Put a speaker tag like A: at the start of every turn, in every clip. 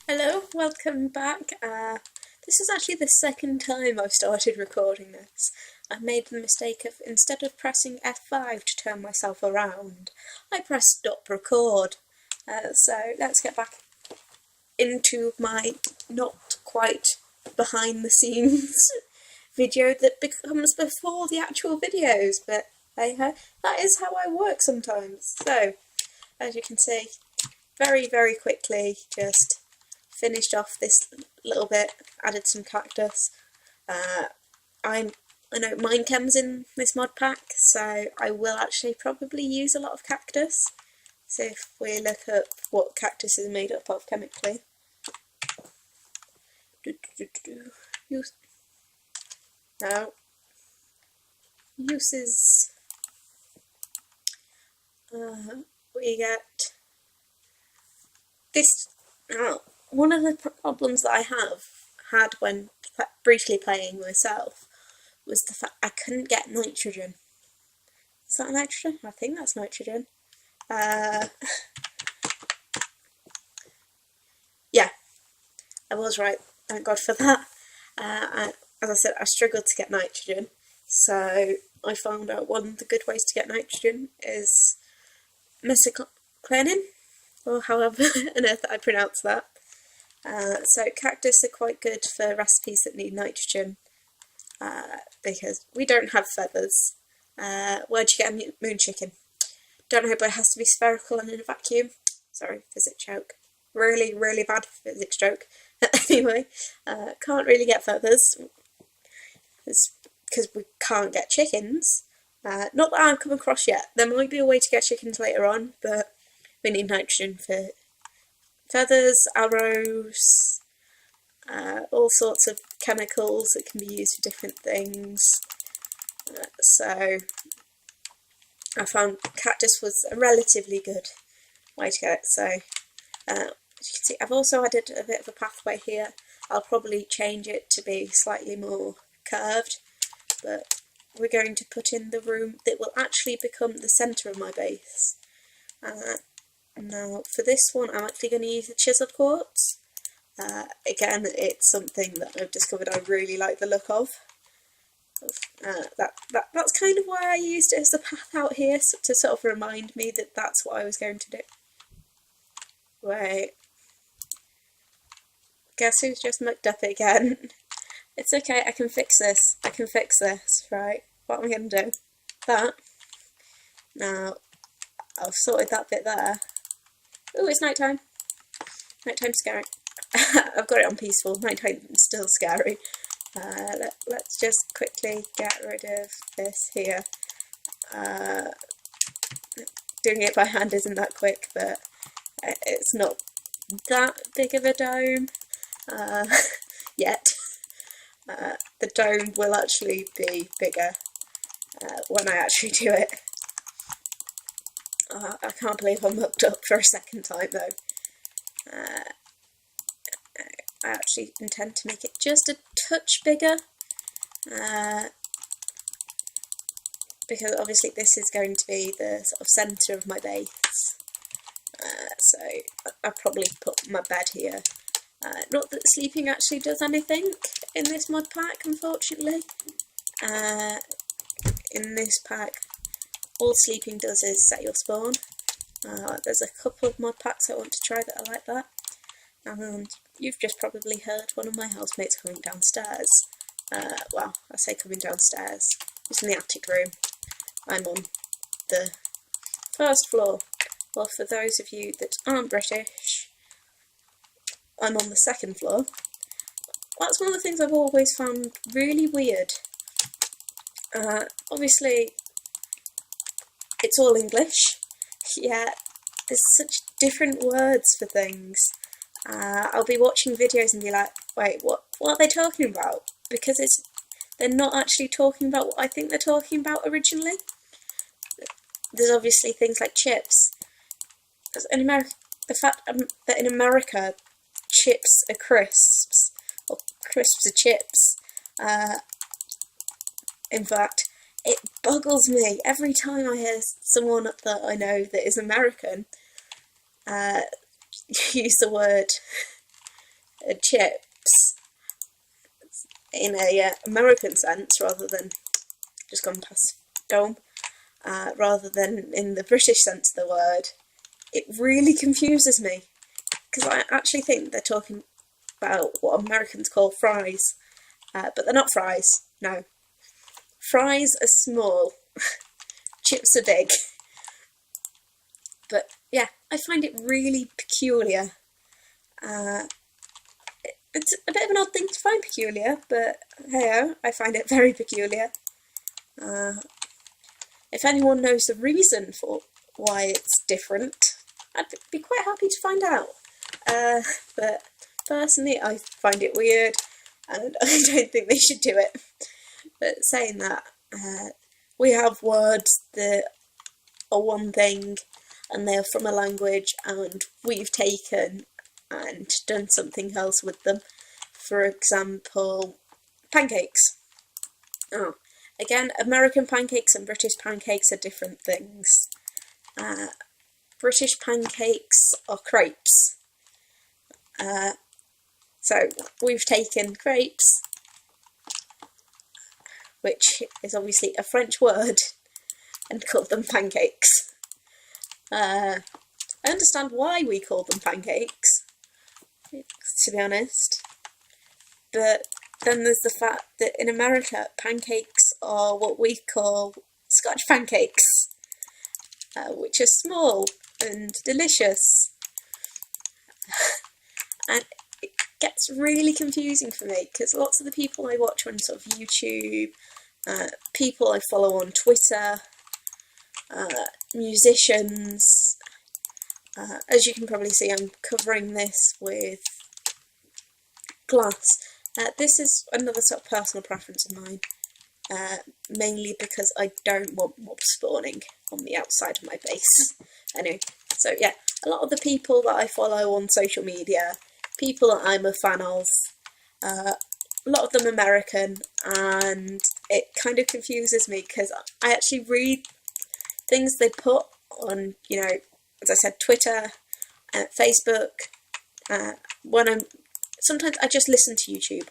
A: Hello, welcome back. This is actually the second time I've started recording this. I made the mistake of, instead of pressing F5 to turn myself around, I pressed stop record. So let's get back into my not quite behind the scenes video that becomes before the actual videos, but hey ho, that is how I work sometimes. So, as you can see, very quickly, just finished off this little bit, added some cactus. I know Minecam's in this mod pack, so I will actually probably use a lot of cactus. So if we look at what cactus is made up of chemically. Now, uses, we get this. One of the problems that I had when briefly playing myself was the fact I couldn't get nitrogen. Is that nitrogen? I think that's nitrogen. Yeah, I was right. Thank God for that. As I said, I struggled to get nitrogen, so I found out one of the good ways to get nitrogen is mesoclinin, or however on earth I pronounce that. So cactus are quite good for recipes that need nitrogen, because we don't have feathers. Where'd you get a moon chicken? Don't know, but it has to be spherical and in a vacuum. Sorry, physics joke. Really bad physics joke. Anyway, can't really get feathers. It's because we can't get chickens. Not that I've come across yet. There might be a way to get chickens later on, but we need nitrogen for feathers, arrows, all sorts of chemicals that can be used for different things. So I found cactus was a relatively good way to get it. So as you can see, I've also added a bit of a pathway here. I'll probably change it to be slightly more curved, but we're going to put in the room that will actually become the centre of my base. Now for this one I'm actually going to use the chiseled quartz. Again, it's something that I've discovered I really like the look of. That's kind of why I used it as the path out here, to sort of remind me that that's what I was going to do. Wait. Guess who's just mucked up again? It's okay, I can fix this. Right. What am I going to do? That. Now, I've sorted that bit there. Ooh, it's nighttime. Nighttime's scary. I've got it on peaceful. Nighttime's still scary. Let's just quickly get rid of this here. Doing it by hand isn't that quick, but it's not that big of a dome yet. The dome will actually be bigger when I actually do it. I can't believe I mucked up for a second time though. I actually intend to make it just a touch bigger, because obviously this is going to be the sort of centre of my base. So I'll probably put my bed here. Not that sleeping actually does anything in this mod pack, unfortunately. In this pack, all sleeping does is set your spawn. There's a couple of mod packs I want to try that are like that. And you've just probably heard one of my housemates coming downstairs. Well, I say coming downstairs. It's in the attic room. I'm on the first floor. Well, for those of you that aren't British, I'm on the second floor. That's one of the things I've always found really weird. Obviously, it's all English, yet there's such different words for things. I'll be watching videos and be like, wait, what are they talking about? Because they're not actually talking about what I think they're talking about originally. There's obviously things like chips. In America, the fact that in America chips are crisps, or crisps are chips, in fact, it boggles me every time I hear someone that I know that is American use the word chips in a American sense rather than just gone past dome, rather than in the British sense of the word, it really confuses me, because I actually think they're talking about what Americans call fries, but they're not fries, no. Fries are small, chips are big. But yeah, I find it really peculiar. It's a bit of an odd thing to find peculiar, but hey, I find it very peculiar. If anyone knows the reason for why it's different, I'd be quite happy to find out. But personally, I find it weird, and I don't think they should do it. But saying that, we have words that are one thing, and they're from a language, and we've taken and done something else with them. For example, pancakes. Oh, again, American pancakes and British pancakes are different things. British pancakes are crepes. So we've taken crepes, which is obviously a French word, and called them pancakes. I understand why we call them pancakes, to be honest, but then there's the fact that in America, pancakes are what we call Scotch pancakes, which are small and delicious. And it gets really confusing for me, because lots of the people I watch on sort of YouTube, people I follow on Twitter, musicians, as you can probably see, I'm covering this with glass. This is another sort of personal preference of mine, mainly because I don't want mobs spawning on the outside of my base. Anyway, so yeah, a lot of the people that I follow on social media, people that I'm a fan of, a lot of them American, and it kind of confuses me, because I actually read things they put on, you know, as I said, Twitter, Facebook. Sometimes I just listen to YouTube.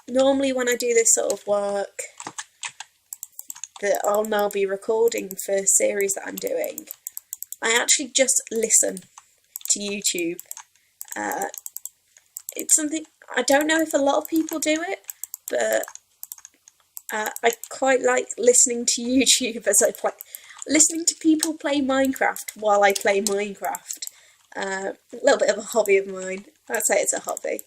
A: Normally when I do this sort of work that I'll now be recording for a series that I'm doing, I actually just listen to YouTube. It's something, I don't know if a lot of people do it, but I quite like listening to YouTube as I play, listening to people play Minecraft while I play Minecraft. A little bit of a hobby of mine. I'd say it's a hobby.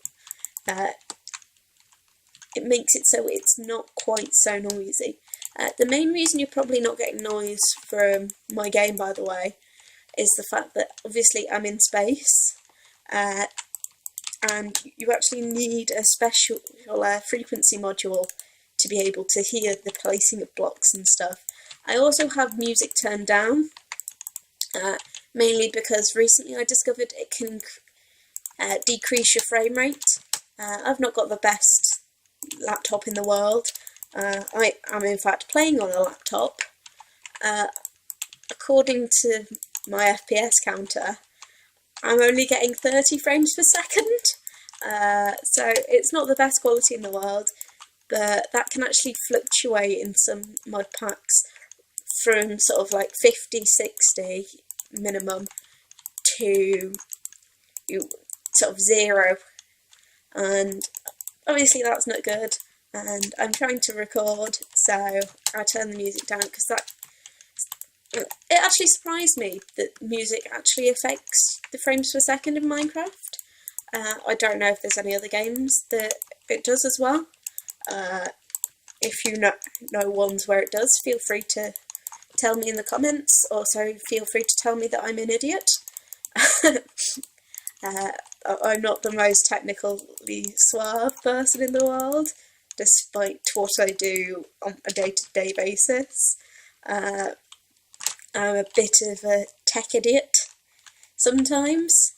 A: It makes it so it's not quite so noisy. The main reason you're probably not getting noise from my game, by the way, is the fact that obviously I'm in space, and you actually need a special frequency module to be able to hear the placing of blocks and stuff. I also have music turned down, mainly because recently I discovered it can decrease your frame rate. I've not got the best laptop in the world. I am in fact playing on a laptop. According to my FPS counter, I'm only getting 30 frames per second, so it's not the best quality in the world, but that can actually fluctuate in some mod packs from sort of like 50, 60 minimum to sort of 0, and obviously that's not good, and I'm trying to record, so I turn the music down, because it actually surprised me that music actually affects the frames per second in Minecraft. I don't know if there's any other games that it does as well. If you know ones where it does, feel free to tell me in the comments. Also, feel free to tell me that I'm an idiot. I'm not the most technically suave person in the world, despite what I do on a day-to-day basis. I'm a bit of a tech idiot sometimes,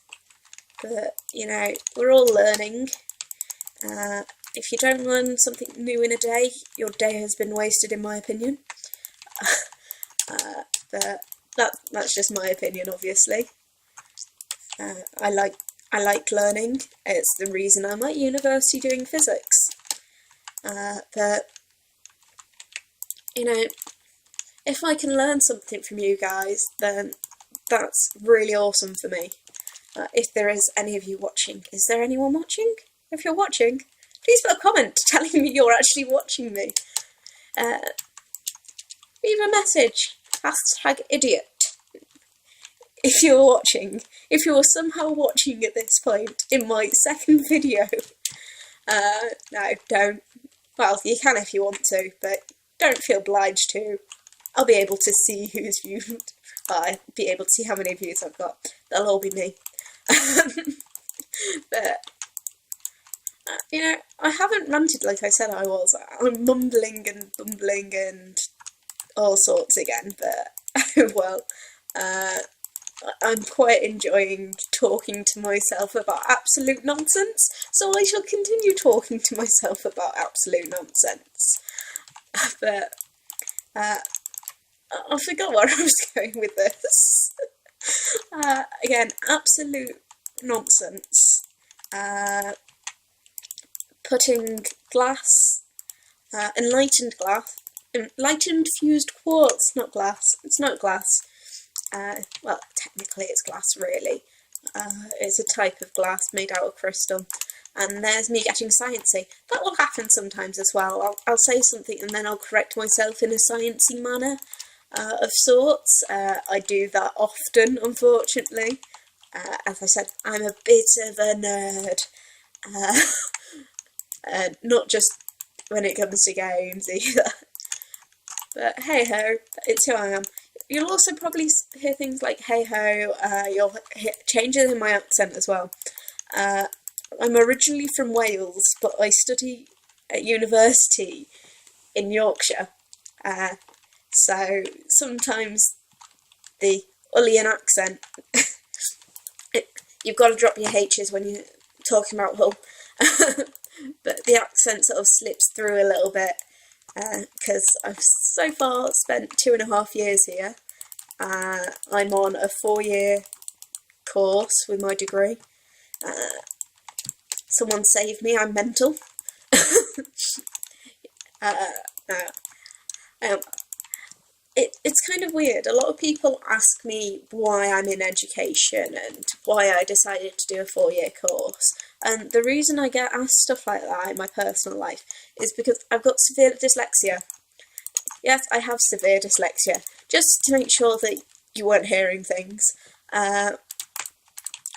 A: but you know, we're all learning. If you don't learn something new in a day, your day has been wasted, in my opinion. But that's just my opinion, obviously. I like I like learning. It's the reason I'm at university doing physics. But, you know, if I can learn something from you guys, then that's really awesome for me. If there is any of you watching, is there anyone watching? If you're watching, please put a comment telling me you're actually watching me. Leave a message, #idiot. If you're watching, if you're somehow watching at this point in my second video, no, don't. Well, you can if you want to, but don't feel obliged to. I'll be able to see who's viewed. I'll be able to see how many views I've got. They'll all be me. But, you know, I haven't ranted like I said I was. I'm mumbling and bumbling and all sorts again, but, well, I'm quite enjoying talking to myself about absolute nonsense, so I shall continue talking to myself about absolute nonsense. But, I forgot where I was going with this. Again, absolute nonsense. Putting glass, enlightened fused quartz, not glass. It's not glass. Well, technically it's glass, really. It's a type of glass made out of crystal. And there's me getting sciencey. That will happen sometimes as well. I'll say something and then I'll correct myself in a sciencey manner of sorts. I do that often, unfortunately. As I said, I'm a bit of a nerd. Not just when it comes to games either. But hey ho, it's who I am. You'll also probably hear things like hey ho, you'll hear changes in my accent as well. I'm originally from Wales, but I study at university in Yorkshire. So sometimes the Ullian accent, you've got to drop your H's when you're talking about Hull. But the accent sort of slips through a little bit, because I've so far spent 2.5 years here. I'm on a 4-year course with my degree. Someone save me, I'm mental. It's kind of weird. A lot of people ask me why I'm in education and why I decided to do a 4-year course. And the reason I get asked stuff like that in my personal life is because I've got severe dyslexia. Yes, I have severe dyslexia. Just to make sure that you weren't hearing things. As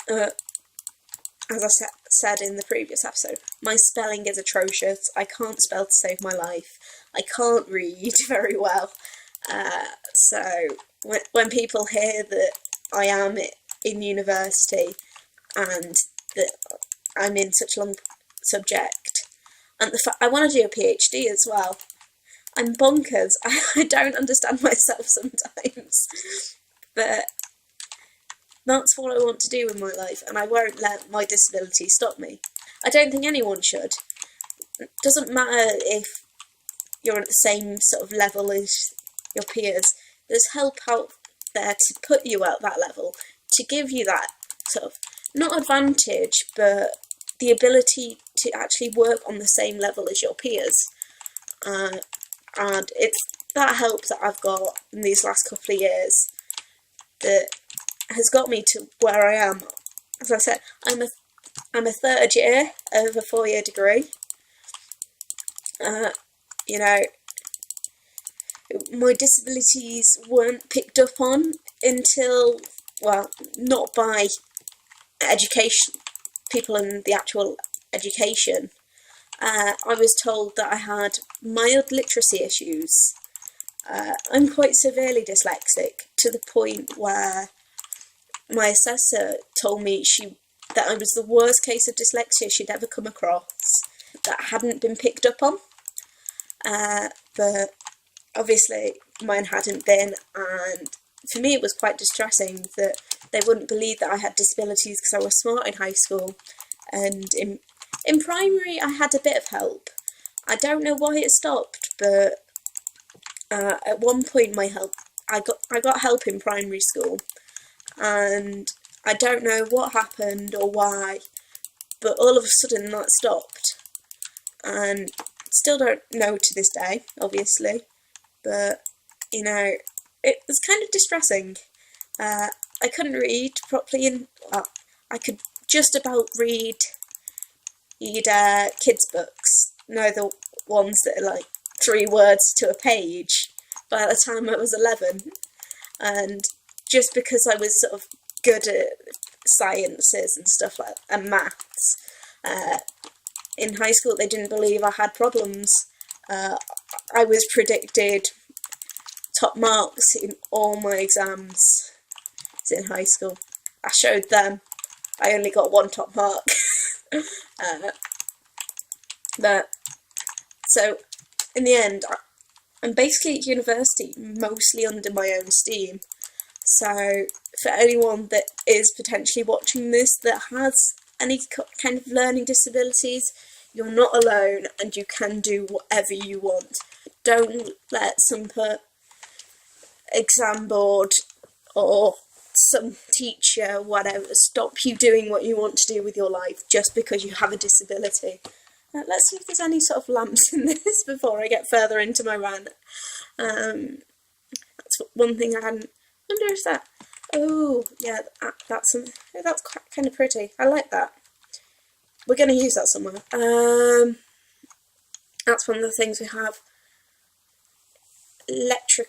A: I said in the previous episode, my spelling is atrocious. I can't spell to save my life. I can't read very well. So when people hear that I am in university and that I'm in such a long subject, and the fact I want to do a PhD as well, I'm bonkers. I don't understand myself sometimes, but that's what I want to do with my life, and I won't let my disability stop me. I don't think anyone should. It doesn't matter if you're at the same sort of level as your peers. There's help out there to put you at that level, to give you that sort of, not advantage, but the ability to actually work on the same level as your peers. And it's that help that I've got in these last couple of years that has got me to where I am. As I said, I'm a 3rd year of a 4-year degree. You know, my disabilities weren't picked up on until, well, not by education, people in the actual education. I was told that I had mild literacy issues. I'm quite severely dyslexic, to the point where my assessor told me that I was the worst case of dyslexia she'd ever come across that hadn't been picked up on. But obviously mine hadn't been, and for me it was quite distressing that they wouldn't believe that I had disabilities because I was smart in high school, and in primary I had a bit of help. I don't know why it stopped, but at one point I got help in primary school, and I don't know what happened or why, but all of a sudden that stopped. And still don't know to this day, obviously, but, you know, it was kind of distressing. I couldn't read properly, and I could just about read kids' books, the ones that are like 3 words to a page, by the time I was 11. And just because I was sort of good at sciences and stuff like that, and maths, in high school they didn't believe I had problems. I was predicted top marks in all my exams in high school. I showed them. I only got 1 top mark. But so in the end, I'm basically at university mostly under my own steam. So for anyone that is potentially watching this that has any kind of learning disabilities, you're not alone and you can do whatever you want. Don't let some exam board or some teacher, whatever, stop you doing what you want to do with your life just because you have a disability. Let's see if there's any sort of lamps in this before I get further into my rant. That's one thing I hadn't... I wonder if that... Oh, yeah, that's quite kind of pretty. I like that. We're going to use that somewhere. That's one of the things we have. Electrical.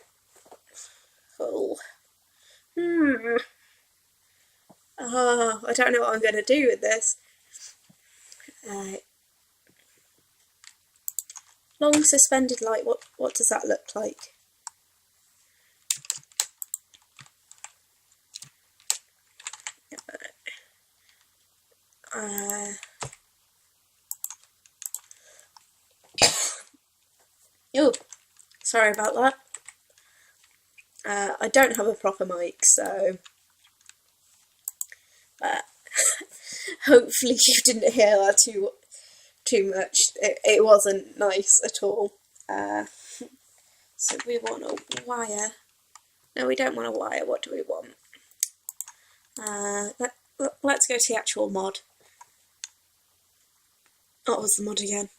A: Oh, I don't know what I'm going to do with this. Long suspended light. What does that look like? Oh, sorry about that. I don't have a proper mic, so hopefully you didn't hear that too much. It wasn't nice at all. So we want a wire. No, we don't want a wire. What do we want? Let's go to the actual mod. What was the mod again?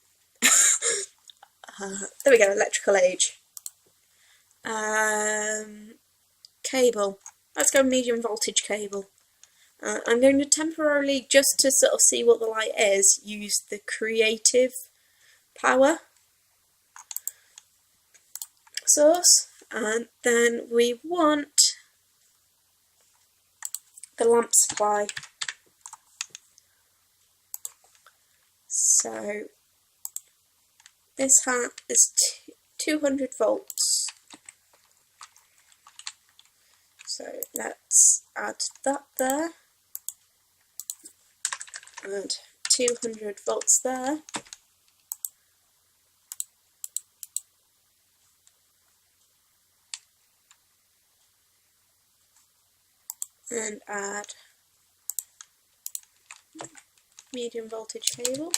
A: There we go, electrical age. Cable. Let's go medium voltage cable. I'm going to temporarily, just to sort of see what the light is, use the creative power source. And then we want the lamp supply. So this is 200 volts. So let's add that there. And 200 volts there. And add medium voltage cable.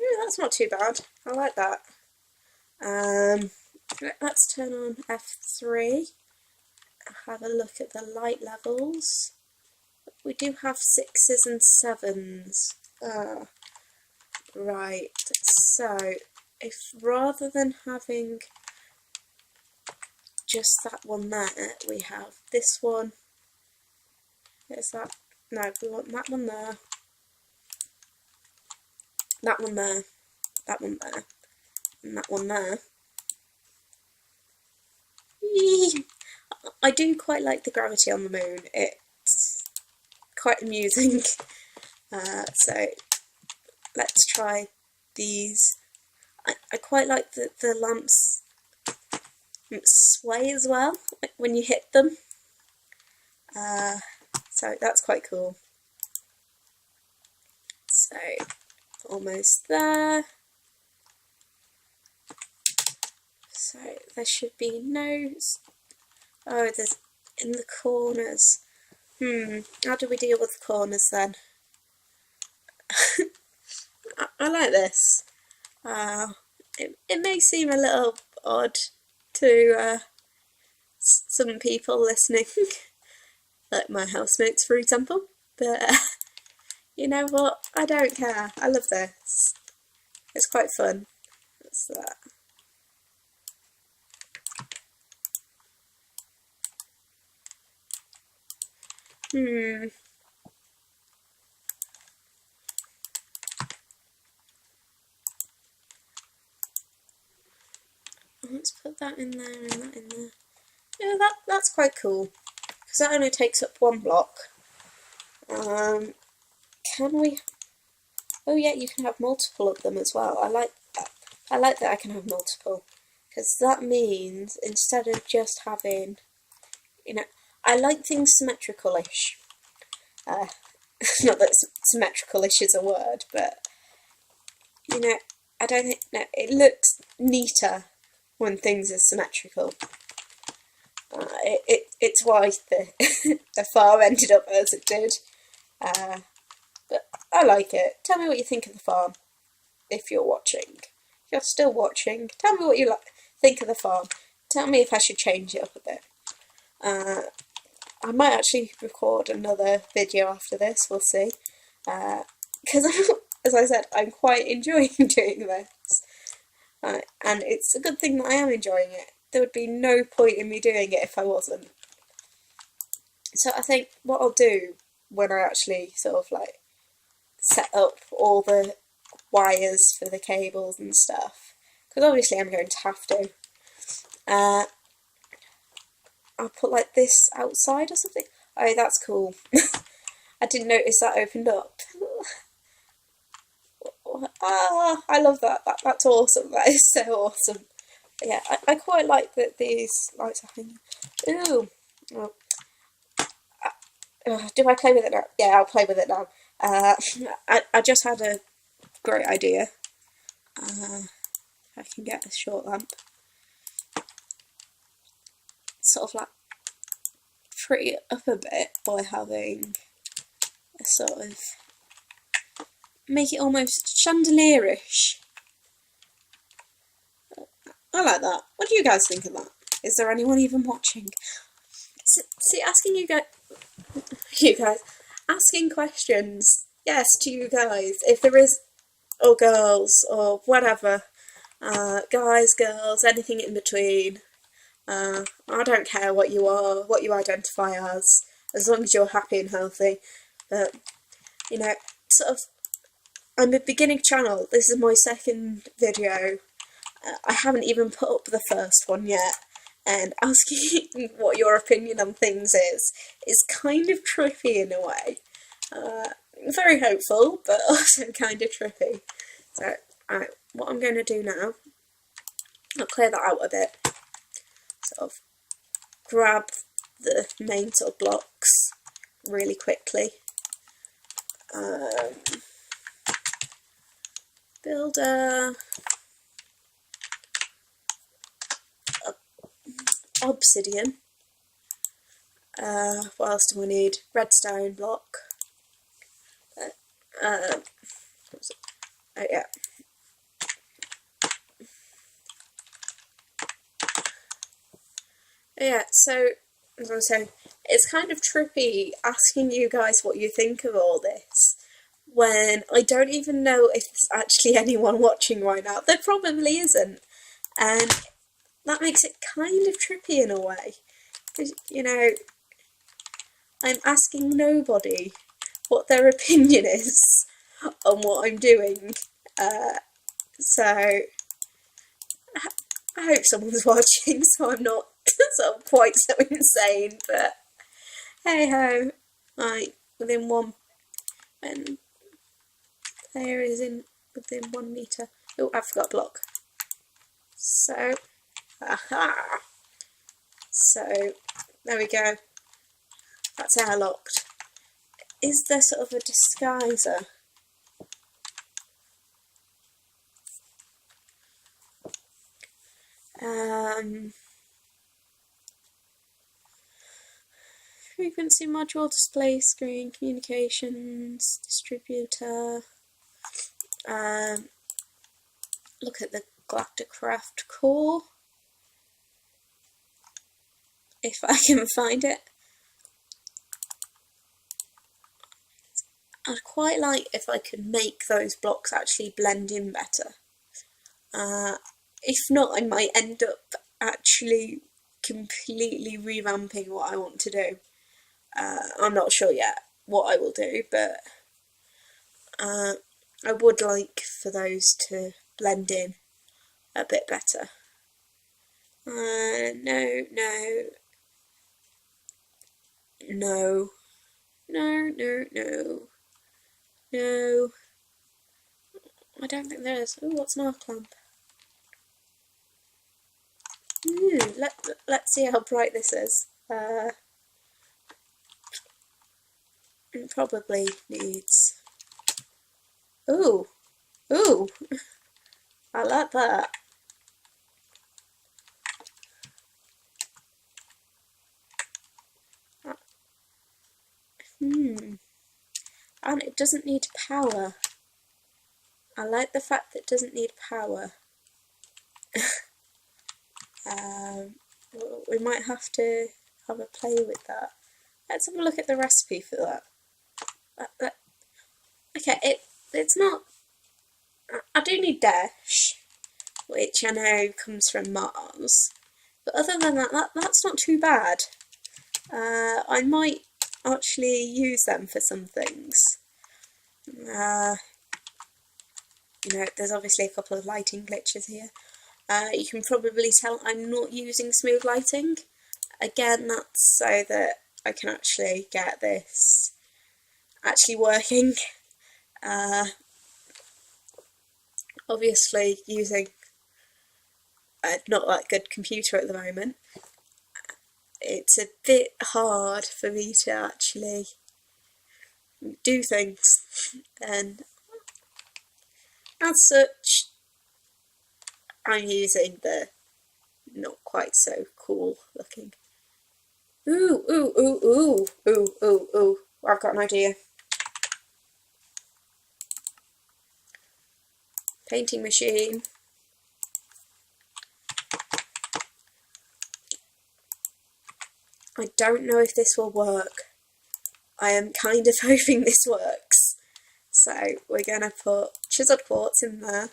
A: Ooh, that's not too bad. I like that. Let's turn on F3. Have a look at the light levels. We do have 6s and 7s. Right, so if rather than having just that one there, we have this one. Is that? No, we want that one there. That one there. That one there. And that one there. Eee! I do quite like the gravity on the moon. It's quite amusing. So let's try these. I quite like the lamps sway as well when you hit them. So that's quite cool. So almost there. So there should be no... Oh, there's in the corners. How do we deal with the corners then? I like this. It may seem a little odd to some people listening, like my housemates, for example. But you know what? I don't care. I love this. It's quite fun. What's that? Let's put that in there and that in there. Yeah, that's quite cool. Because that only takes up one block. Can we... Oh yeah, you can have multiple of them as well. I like that. I like that I can have multiple. Because that means, instead of just having... You know, I like things symmetrical-ish. Not that symmetrical-ish is a word, but... You know, I don't think... No, it looks neater when things are symmetrical. It's why the farm ended up as it did. But I like it. Tell me what you think of the farm, if you're watching. If you're still watching, tell me what you think of the farm. Tell me if I should change it up a bit. I might actually record another video after this, we'll see. Because, as I said, I'm quite enjoying doing this. And it's a good thing that I am enjoying it. There would be no point in me doing it if I wasn't. So I think what I'll do when I actually sort of like set up all the wires for the cables and stuff, because obviously I'm going to have to, I'll put like this outside or something. Oh, that's cool. I didn't notice that opened up. I love that. That's awesome. That is so awesome. Yeah, I quite like that these lights are hanging. Ooh. Oh. Do I play with it now? Yeah, I'll play with it now. I just had a great idea. I can get a short lamp. Sort of like pretty it up a bit by having a sort of... make it almost chandelier-ish. I like that. What do you guys think of that? Is there anyone even watching? See, asking you guys, asking questions, yes, to you guys, if there is, or girls, or whatever, guys, girls, anything in between, I don't care what you are, what you identify as long as you're happy and healthy. But, you know, sort of, I'm a beginning channel. This is my second video. I haven't even put up the first one yet, and asking what your opinion on things is kind of trippy in a way. Very hopeful, but also kind of trippy. So, alright, what I'm going to do now, I'll clear that out a bit. Sort of grab the main sort of blocks really quickly. Build a obsidian. What else do we need? Redstone block. Oh yeah. Yeah, so as I was saying, it's kind of trippy asking you guys what you think of all this when I don't even know if there's actually anyone watching right now. There probably isn't, and that makes it kind of trippy in a way, because, you know, I'm asking nobody what their opinion is on what I'm doing, so I hope someone's watching so I'm not sort of quite so insane, but hey ho, like within one, and there is in within 1 metre. Oh, I forgot a block. So, aha! So, there we go. That's airlocked. Is there sort of a disguiser? Frequency module, display screen, communications, distributor. Look at the Galactic Craft core, if I can find it. I'd quite like if I could make those blocks actually blend in better. If not, I might end up actually completely revamping what I want to do. I'm not sure yet what I will do, but I would like for those to blend in a bit better. No, no, no, no, no, no, no. I don't think there is. Oh, what's an arc lamp? Let's see how bright this is. It probably needs... Ooh, ooh, I like that. And it doesn't need power. I like the fact that it doesn't need power. We might have to have a play with that. Let's have a look at the recipe for that. Okay, it's not... I do need dash, which I know comes from Mars. But other than that, that's not too bad. I might actually use them for some things. You know, there's obviously a couple of lighting glitches here. You can probably tell I'm not using smooth lighting. Again, that's so that I can actually get this actually working. Obviously using a not that good computer at the moment, it's a bit hard for me to actually do things, and as such I'm using the not quite so cool looking. Ooh, ooh, ooh, ooh, ooh, ooh, ooh, I've got an idea. Painting machine. I don't know if this will work. I am kind of hoping this works. So we're going to put chiseled quartz in there.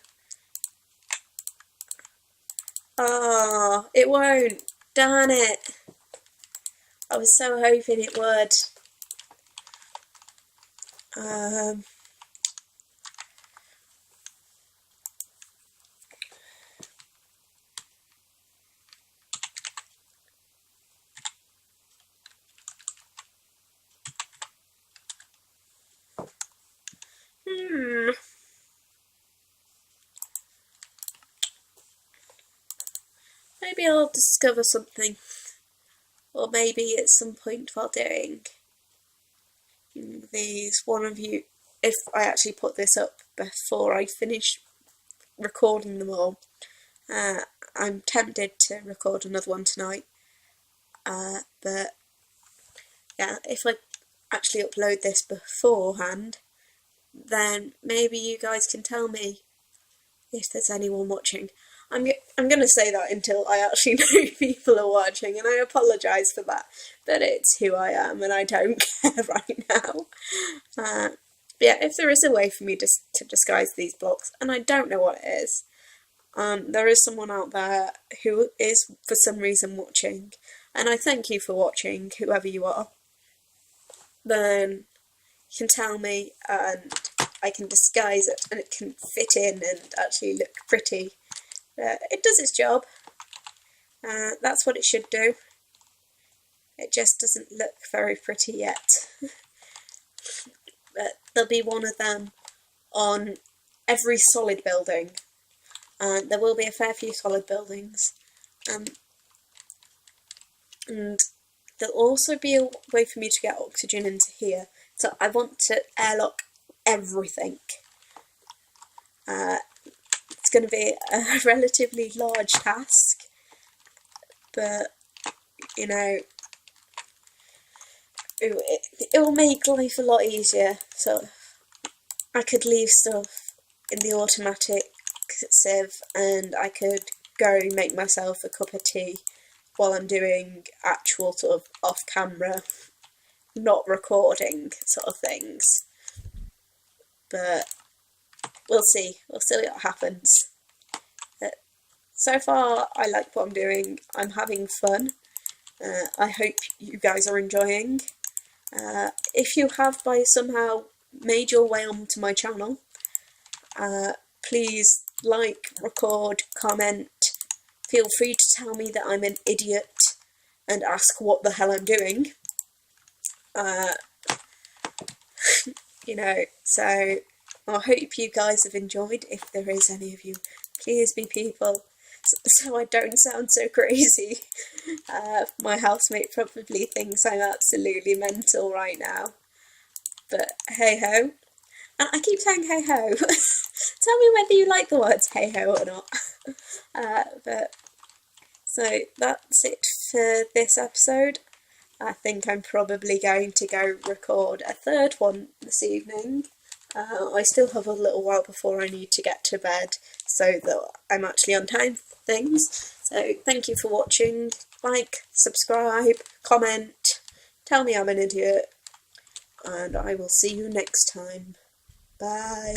A: Oh, it won't. Darn it. I was so hoping it would. Maybe I'll discover something. Or maybe at some point while doing these, one of you, if I actually put this up before I finish recording them all, I'm tempted to record another one tonight, but yeah, if I actually upload this beforehand, then maybe you guys can tell me if there's anyone watching. I'm going to say that until I actually know people are watching, and I apologise for that, but it's who I am and I don't care right now. But yeah, if there is a way for me to disguise these blocks, and I don't know what it is, there is someone out there who is for some reason watching, and I thank you for watching, whoever you are, then you can tell me and I can disguise it and it can fit in and actually look pretty. It does its job. That's what it should do. It just doesn't look very pretty yet. But there'll be one of them on every solid building. There will be a fair few solid buildings. And there'll also be a way for me to get oxygen into here. So I want to airlock everything. It's going to be a relatively large task, but you know, it will make life a lot easier. So I could leave stuff in the automatic sieve and I could go make myself a cup of tea while I'm doing actual sort of off camera, not recording sort of things. but we'll see what happens. So far, I like what I'm doing. I'm having fun. I hope you guys are enjoying. If you have by somehow made your way onto my channel, please like, record, comment. Feel free to tell me that I'm an idiot and ask what the hell I'm doing. So I hope you guys have enjoyed. If there is any of you, please be people, so I don't sound so crazy. My housemate probably thinks I'm absolutely mental right now, but hey ho. And I keep saying hey ho. Tell me whether you like the words hey ho or not. So that's it for this episode. I think I'm probably going to go record a third one this evening. I still have a little while before I need to get to bed, so that I'm actually on time for things. So thank you for watching. Like, subscribe, comment, tell me I'm an idiot, and I will see you next time. Bye.